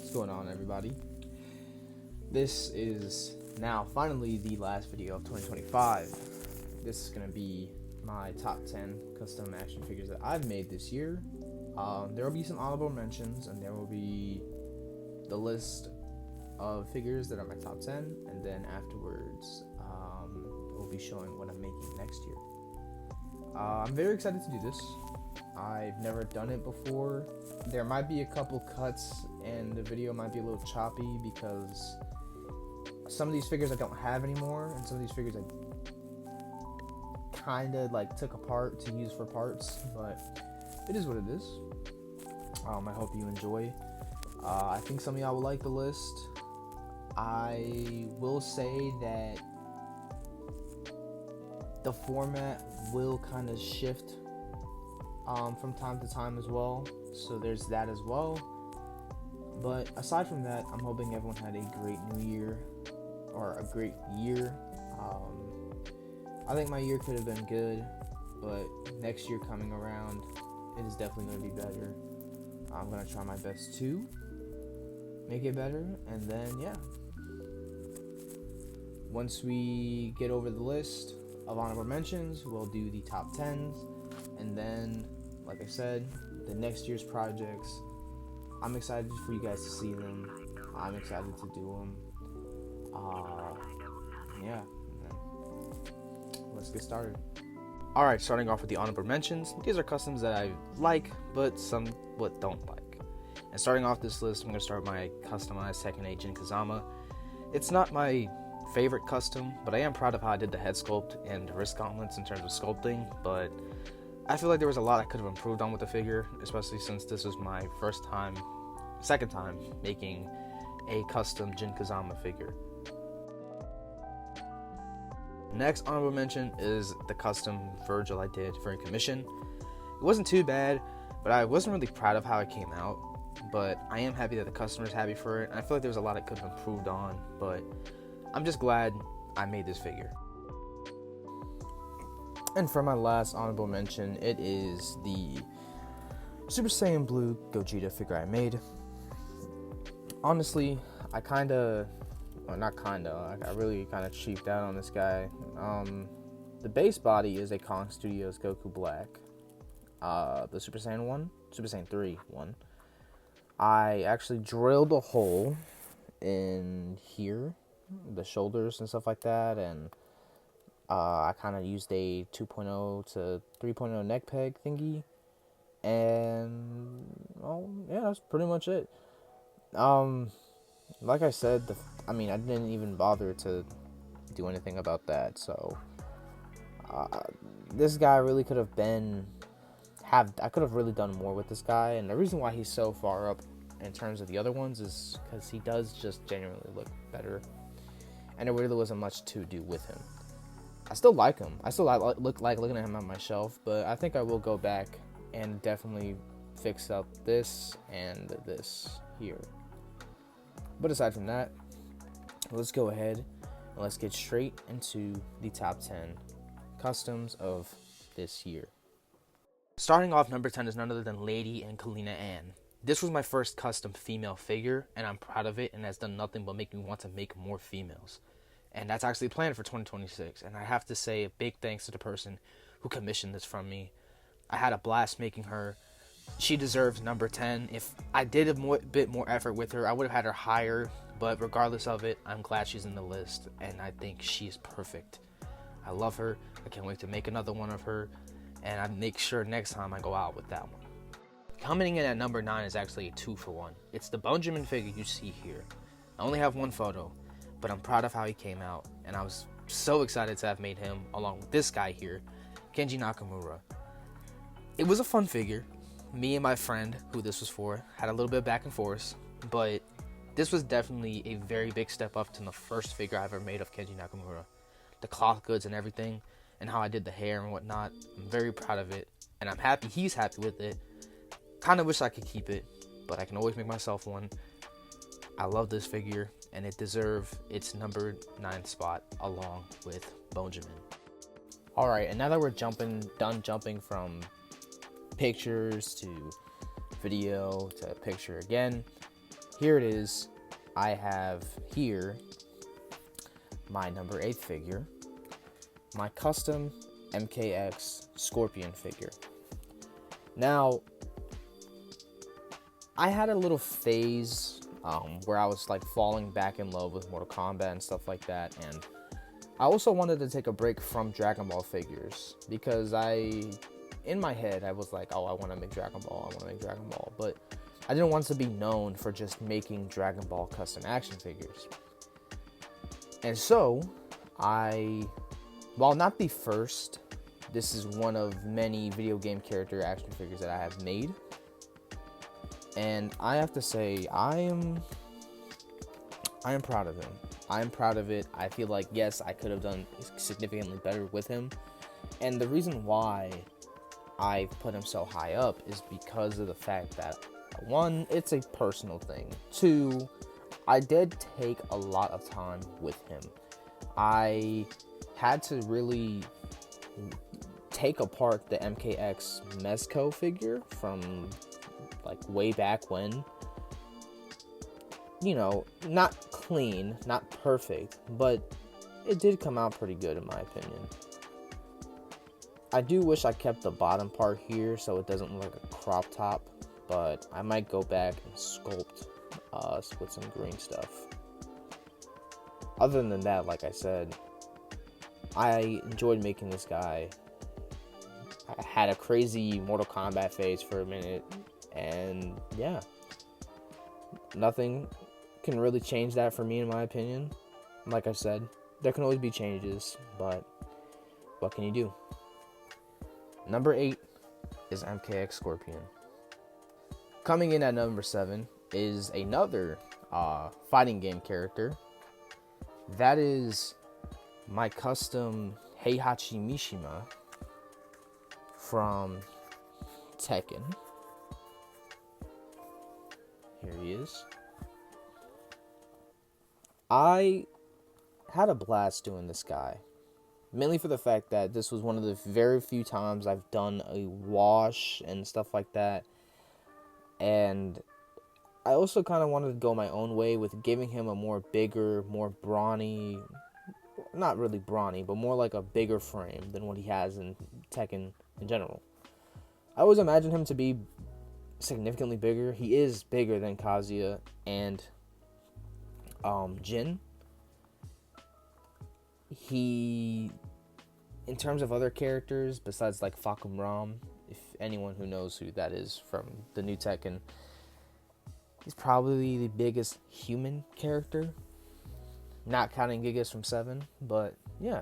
What's going on, everybody? This is now finally the last video of 2025. This is going to be my top 10 custom action figures that I've made this year. There will be some honorable mentions, and there will be the list of figures that are my top 10, and then afterwards we'll be showing what I'm making next year. I'm very excited to do this. I've never done it before. There might be a couple cuts and the video might be a little choppy because some of these figures I don't have anymore, and some of these figures I kind of like took apart to use for parts, but it is what it is. I hope you enjoy. I think some of y'all will like the list. I will say that the format will kind of shift from time to time as well, so there's that as well. But aside from that, I'm hoping everyone had a great new year, or a great year. I think my year could have been good, but next year coming around, it is definitely going to be better. I'm going to try my best to make it better, and then yeah, once we get over the list of honorable mentions, we'll do the top 10s, and then, like I said, the next year's projects, I'm excited for you guys to see them. I'm excited to do them. Yeah, let's get started. Alright, starting off with the honorable mentions. These are customs that I like, but somewhat don't like. And starting off this list, I'm going to start my customized Tekken 8 Jin Kazama. It's not my favorite custom, but I am proud of how I did the head sculpt and wrist gauntlets in terms of sculpting, but I feel like there was a lot I could have improved on with the figure, especially since this was my second time making a custom Jin Kazama figure. Next honorable mention is the custom Virgil I did for a commission. It wasn't too bad, but I wasn't really proud of how it came out, but I am happy that the customer's happy for it, and I feel like there was a lot I could have improved on, but I'm just glad I made this figure. And for my last honorable mention, it is the Super Saiyan Blue Gogeta figure I made. Honestly, I really kind of cheaped out on this guy. The base body is a Kong Studios Goku Black. The Super Saiyan 3 one. I actually drilled a hole in here, the shoulders and stuff like that, and I kind of used a 2.0 to 3.0 neck peg thingy, and yeah, that's pretty much it. Like I said, I didn't even bother to do anything about that, so this guy really could have I could have really done more with this guy, and the reason why he's so far up in terms of the other ones is because he does just genuinely look better, and there really wasn't much to do with him. I still like him. I still like looking at him on my shelf, but I think I will go back and definitely fix up this and this here. But aside from that, let's go ahead and let's get straight into the top 10 customs of this year. Starting off, number 10 is none other than Lady and Kalina Ann. This was my first custom female figure, and I'm proud of it, and has done nothing but make me want to make more females. And that's actually planned for 2026, and I have to say a big thanks to the person who commissioned this from me. I had a blast making her. She deserves number 10. If I did a bit more effort with her, I would have had her higher, but regardless of it, I'm glad she's in the list, and I think she's perfect. I love her. I can't wait to make another one of her, and I make sure next time I go out with that one. Coming in at number 9 is actually a 2-for-1. It's the Benjamin figure you see here. I only have one photo, but I'm proud of how he came out, and I was so excited to have made him along with this guy here, Kenji Nakamura. It was a fun figure. Me and my friend, who this was for, had a little bit of back and forth, but this was definitely a very big step up to the first figure I ever made of Kenji Nakamura. The cloth goods and everything, and how I did the hair and whatnot, I'm very proud of it, and I'm happy he's happy with it. Kind of wish I could keep it, but I can always make myself one. I love this figure, and it deserves its number 9 spot along with Benjamin. Alright, and now that we're done jumping from pictures to video to picture again, here it is. I have here my number 8 figure, my custom MKX Scorpion figure. Now, I had a little phase where I was like falling back in love with Mortal Kombat and stuff like that, and I also wanted to take a break from Dragon Ball figures because in my head, I was like, oh, I want to make Dragon Ball, but I didn't want to be known for just making Dragon Ball custom action figures. And so, while not the first, this is one of many video game character action figures that I have made. And I have to say, I am proud of him. I am proud of it. I feel like, yes, I could have done significantly better with him. And the reason why I put him so high up is because of the fact that, one, it's a personal thing. Two, I did take a lot of time with him. I had to really take apart the MKX Mezco figure from like way back when. You know, not clean, not perfect, but it did come out pretty good in my opinion. I do wish I kept the bottom part here so it doesn't look like a crop top, but I might go back and sculpt with some green stuff. Other than that, like I said, I enjoyed making this guy. I had a crazy Mortal Kombat phase for a minute, and yeah, nothing can really change that for me in my opinion. Like I said, there can always be changes, but what can you do? Number 8 is MKX Scorpion. Coming in at number 7 is another fighting game character. That is my custom Heihachi Mishima from Tekken. Here he is. I had a blast doing this guy. Mainly for the fact that this was one of the very few times I've done a wash and stuff like that. And I also kind of wanted to go my own way with giving him a more bigger, more brawny, not really brawny, but more like a bigger frame than what he has in Tekken in general. I always imagined him to be significantly bigger. He is bigger than Kazuya and Jin. He, in terms of other characters, besides like Fakum Ram, if anyone who knows who that is from the new Tekken, he's probably the biggest human character, not counting Gigas from 7, but yeah.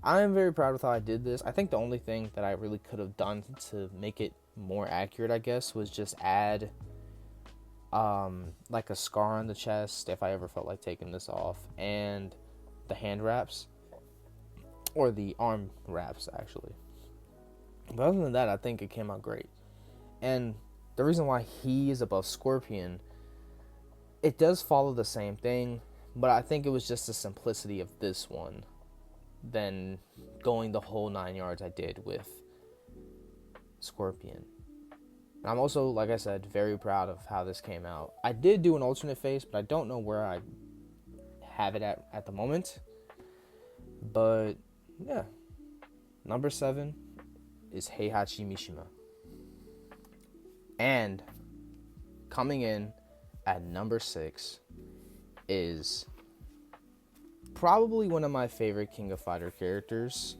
I am very proud with how I did this. I think the only thing that I really could have done to make it more accurate, I guess, was just add like a scar on the chest if I ever felt like taking this off, and the hand wraps, or the arm wraps actually. But other than that, I think it came out great. And the reason why he is above Scorpion, it does follow the same thing, but I think it was just the simplicity of this one than going the whole 9 yards I did with Scorpion. And I'm also, like I said, very proud of how this came out. I did do an alternate face, but I don't know where I have it at the moment. But yeah, number 7 is Heihachi Mishima. And coming in at number 6 is probably one of my favorite King of Fighter characters.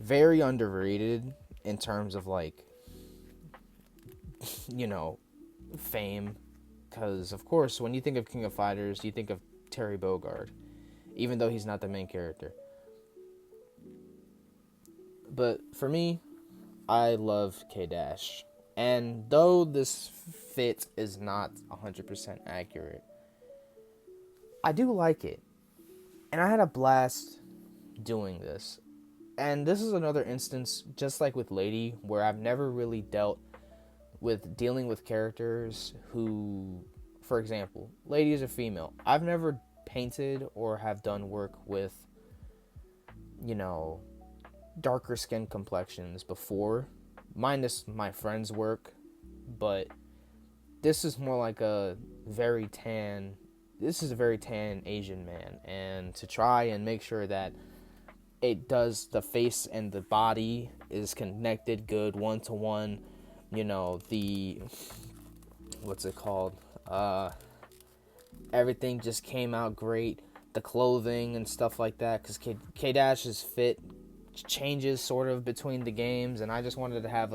Very underrated in terms of like, you know, fame. Because, of course, when you think of King of Fighters, you think of Terry Bogard, even though he's not the main character. But for me, I love K-Dash. And though this fit is not 100% accurate, I do like it. And I had a blast doing this. And this is another instance, just like with Lady, where I've never really dealt with dealing with characters who, for example, Lady is a female. I've never painted or have done work with, you know, darker skin complexions before, minus my friend's work. But this is more like a very tan. This is a very tan Asian man, and to try and make sure that it does the face and the body is connected good one to one. You know, the what's it called? Everything just came out great. The clothing and stuff like that, because K Dash's fit changes sort of between the games, and I just wanted to have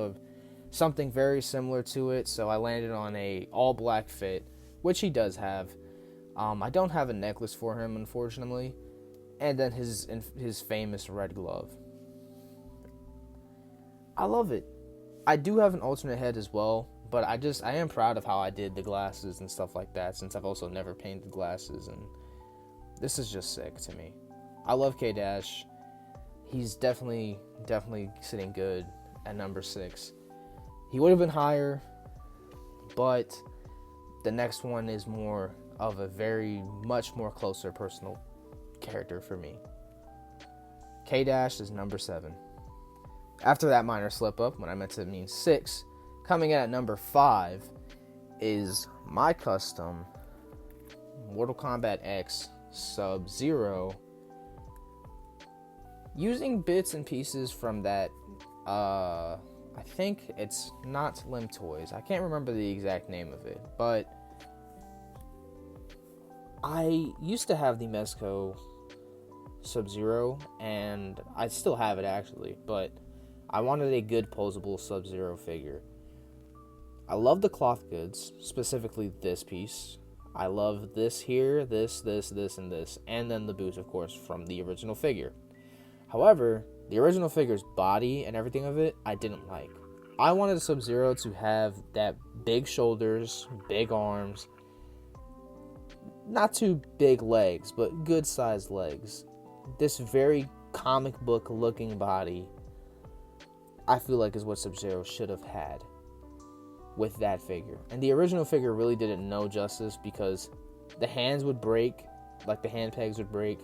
something very similar to it, so I landed on a all black fit, which he does have. I don't have a necklace for him, unfortunately, and then his famous red glove. I love it. I do have an alternate head as well, but I am proud of how I did the glasses and stuff like that, since I've also never painted glasses, and this is just sick to me. I love K Dash. He's definitely sitting good at number 6. He would have been higher, but the next one is more of a very much more closer personal character for me. K Dash is number 7. After that minor slip up, when I meant to mean 6, coming in at number 5 is my custom Mortal Kombat X Sub-Zero, using bits and pieces from that, I think it's not Limb Toys. I can't remember the exact name of it, but I used to have the Mezco Sub-Zero, and I still have it actually, but I wanted a good posable Sub-Zero figure. I love the cloth goods, specifically this piece. I love this here, this, and this, and then the boots, of course, from the original figure. However, the original figure's body and everything of it, I didn't like. I wanted Sub-Zero to have that big shoulders, big arms, not too big legs, but good sized legs. This very comic book looking body, I feel like is what Sub-Zero should have had with that figure. And the original figure really didn't know justice, because the hands would break, like the hand pegs would break,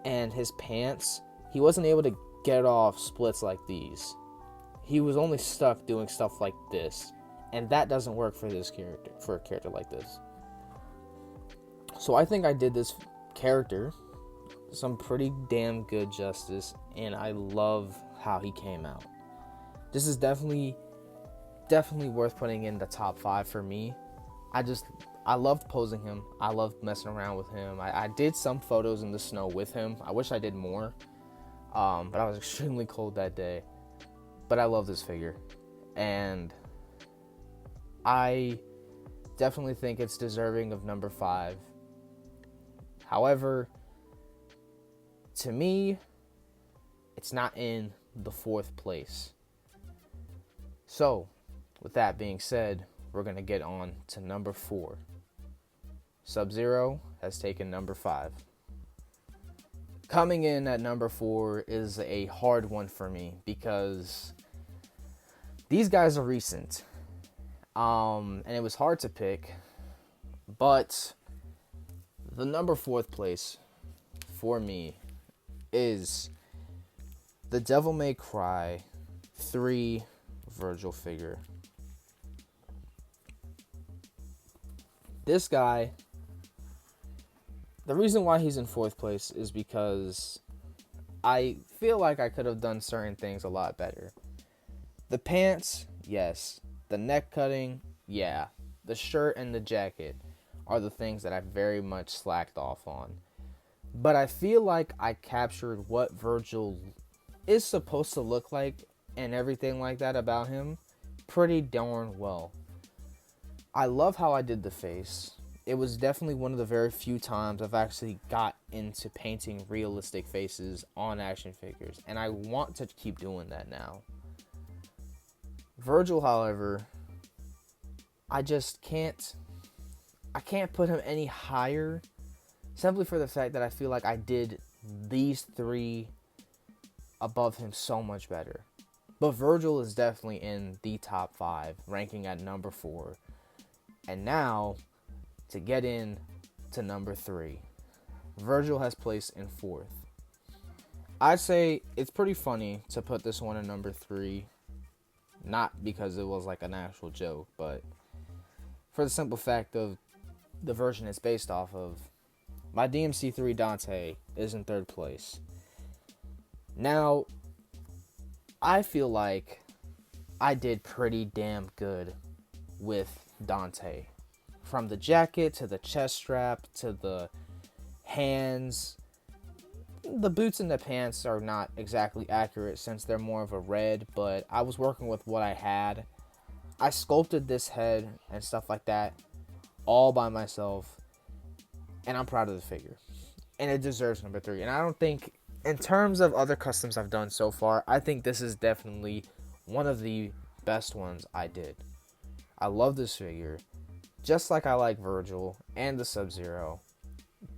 and his pants, he wasn't able to get off splits like these. He was only stuck doing stuff like this, and that doesn't work for this character, for a character like this. So I think I did this character some pretty damn good justice, and I love how he came out. This is definitely worth putting in the top 5 for me. I loved posing him. I loved messing around with him. I did some photos in the snow with him. I wish I did more, but I was extremely cold that day. But I love this figure, and I definitely think it's deserving of number 5. However, to me, it's not in the 4th place. So, with that being said, we're going to get on to number 4. Sub-Zero has taken number 5. Coming in at number 4 is a hard one for me, because these guys are recent. And it was hard to pick, but the number 4th place for me is the Devil May Cry 3 Virgil figure. This guy, the reason why he's in 4th place is because I feel like I could have done certain things a lot better. The pants, yes. The neck cutting, yeah. The shirt and the jacket are the things that I very much slacked off on. But I feel like I captured what Virgil is supposed to look like and everything like that about him pretty darn well. I love how I did the face. It was definitely one of the very few times I've actually got into painting realistic faces on action figures, and I want to keep doing that now. Virgil, however, I can't put him any higher, simply for the fact that I feel like I did these 3 above him so much better. But Virgil is definitely in the top 5, ranking at number 4. And now, to get in to number 3, Virgil has placed in 4th. I'd say it's pretty funny to put this one in number 3, not because it was like an actual joke, but for the simple fact of the version it's based off of. My DMC3 Dante is in third place. Now, I feel like I did pretty damn good with Dante. From the jacket to the chest strap to the hands. The boots and the pants are not exactly accurate since they're more of a red, but I was working with what I had. I sculpted this head and stuff like that all by myself, and I'm proud of the figure. And it deserves number 3. And I don't think, in terms of other customs I've done so far, I think this is definitely one of the best ones I did. I love this figure. Just like I like Virgil and the Sub-Zero.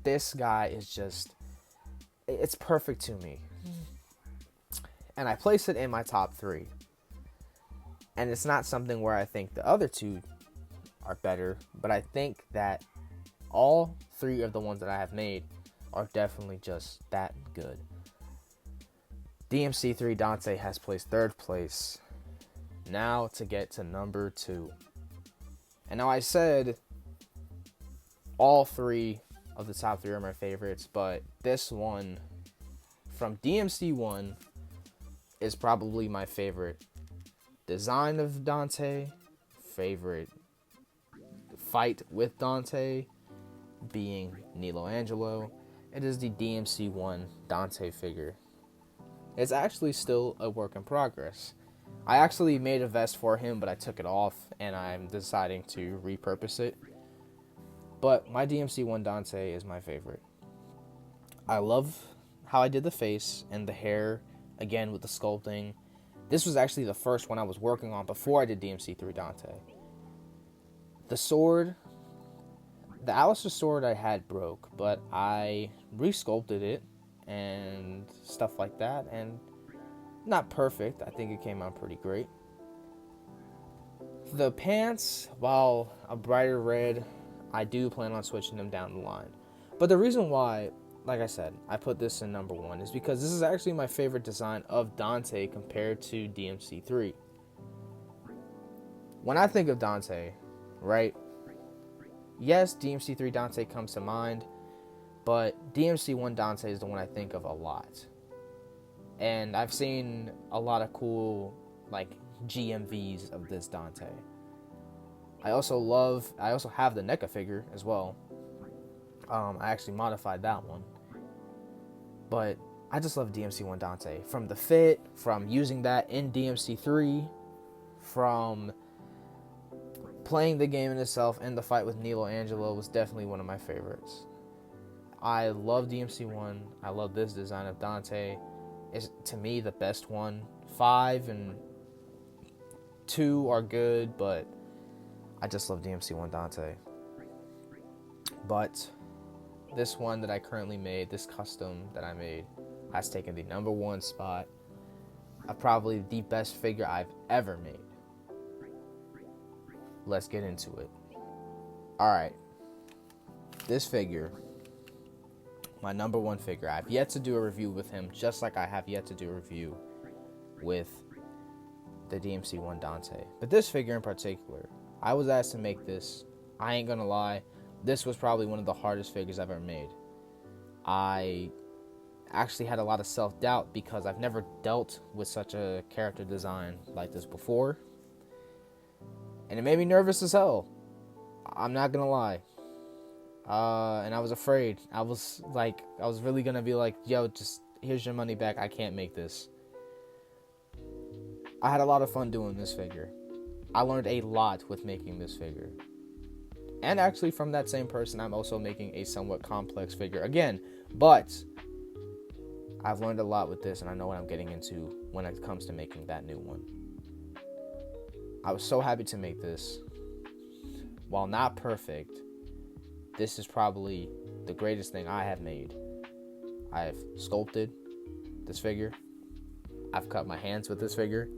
This guy is just, it's perfect to me. And I place it in my top 3. And it's not something where I think the other 2 are better, but I think that all 3 of the ones that I have made are definitely just that good. DMC3 Dante has placed 3rd place. Now to get to number 2. And now I said all 3 of the top 3 are my favorites, but this one from DMC1 is probably my favorite design of Dante, favorite fight with Dante being Nilo Angelo. It is the DMC1 Dante figure. It's actually still a work in progress. I actually made a vest for him, but I took it off, and I'm deciding to repurpose it. But my DMC1 Dante is my favorite. I love how I did the face and the hair, again with the sculpting. This was actually the first one I was working on before I did DMC3 Dante. The sword, the Alistair sword I had broke, but I resculpted it and stuff like that, and not perfect. I think it came out pretty great. The pants, while a brighter red, I do plan on switching them down the line. But the reason why, like I said, I put this in number 1 is because this is actually my favorite design of Dante compared to DMC3. When I think of Dante, right? Yes, DMC3 Dante comes to mind, but DMC1 Dante is the one I think of a lot. And I've seen a lot of cool, like, GMVs of this Dante. I also have the NECA figure as well. I actually modified that one. But I just love DMC1 Dante. From the fit, from using that in DMC3, from playing the game in itself, and the fight with Nilo Angelo was definitely one of my favorites. I love DMC1. I love this design of Dante. It's, to me, the best one. 5 and 2 are good, but I just love DMC1 Dante. But this one that I currently made, this custom that I made, has taken the number 1 spot of probably the best figure I've ever made. Let's get into it. Alright. This figure, my number 1 figure. I've yet to do a review with him, just like I have yet to do a review with the DMC1 Dante. But this figure in particular, I was asked to make this. I ain't gonna lie, this was probably one of the hardest figures I've ever made. I actually had a lot of self-doubt because I've never dealt with such a character design like this before. And it made me nervous as hell. I'm not gonna lie. And I was afraid. I was really gonna be like, yo, just here's your money back. I can't make this. I had a lot of fun doing this figure. I learned a lot with making this figure. And actually from that same person, I'm also making a somewhat complex figure again. But I've learned a lot with this, and I know what I'm getting into when it comes to making that new one. I was so happy to make this. While not perfect, this is probably the greatest thing I have made. I've sculpted this figure. I've cut my hands with this figure.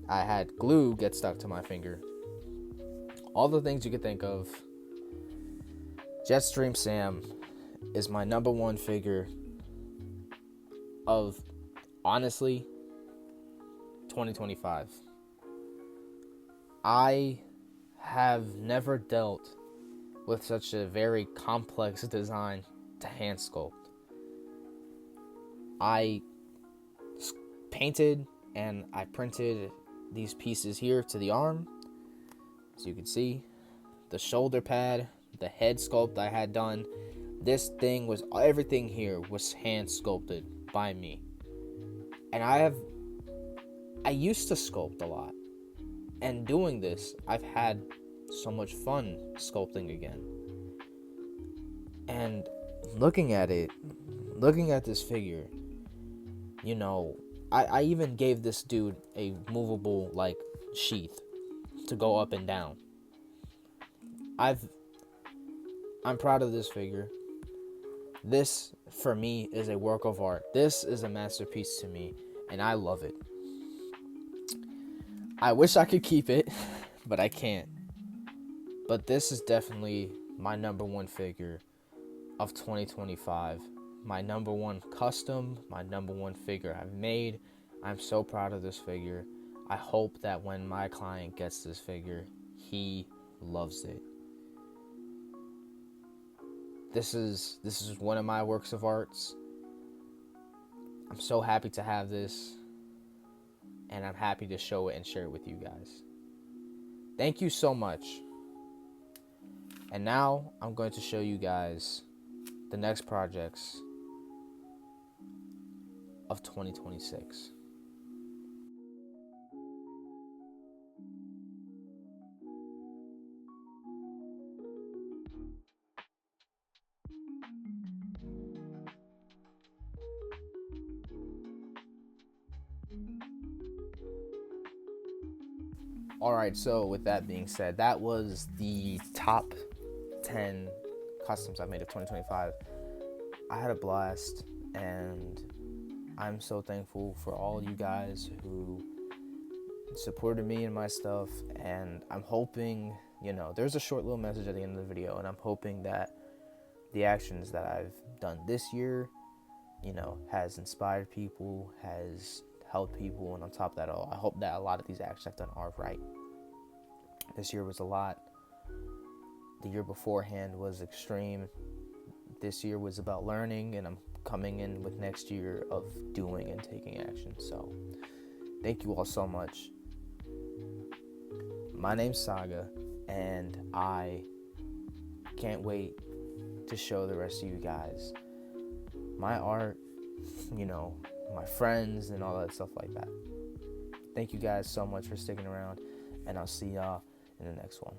I had glue get stuck to my finger. All the things you could think of. Jetstream Sam is my number 1 figure of, honestly, 2025. I have never dealt with such a very complex design to hand sculpt. I painted and I printed these pieces here to the arm, as you can see, the shoulder pad, the head sculpt I had done. This thing was, everything here was hand sculpted by me. And I used to sculpt a lot. And doing this, I've had so much fun sculpting again. And looking at this figure, you know, I even gave this dude a movable, like, sheath to go up and down. I'm proud of this figure. This, for me, is a work of art. This is a masterpiece to me, and I love it. I wish I could keep it, but I can't. But this is definitely my number one figure of 2025. My number one custom, my number one figure I've made. I'm so proud of this figure. I hope that when my client gets this figure, he loves it. This is one of my works of arts. I'm so happy to have this, and I'm happy to show it and share it with you guys. Thank you so much. And now I'm going to show you guys the next projects of 2026. Alright, so with that being said, that was the top 10 customs I made of 2025. I had a blast, and I'm so thankful for all you guys who supported me and my stuff. And I'm hoping, there's a short little message at the end of the video, and I'm hoping that the actions that I've done this year, has inspired people, has helped people, and on top of that all, I hope that a lot of these actions I've done are right. This year was a lot. The year beforehand was extreme. This year was about learning, and I'm coming in with next year of doing and taking action. So thank you all so much. My name's Saga, and I can't wait to show the rest of you guys my art, my friends, and all that stuff like that. Thank you guys so much for sticking around, and I'll see y'all in the next one.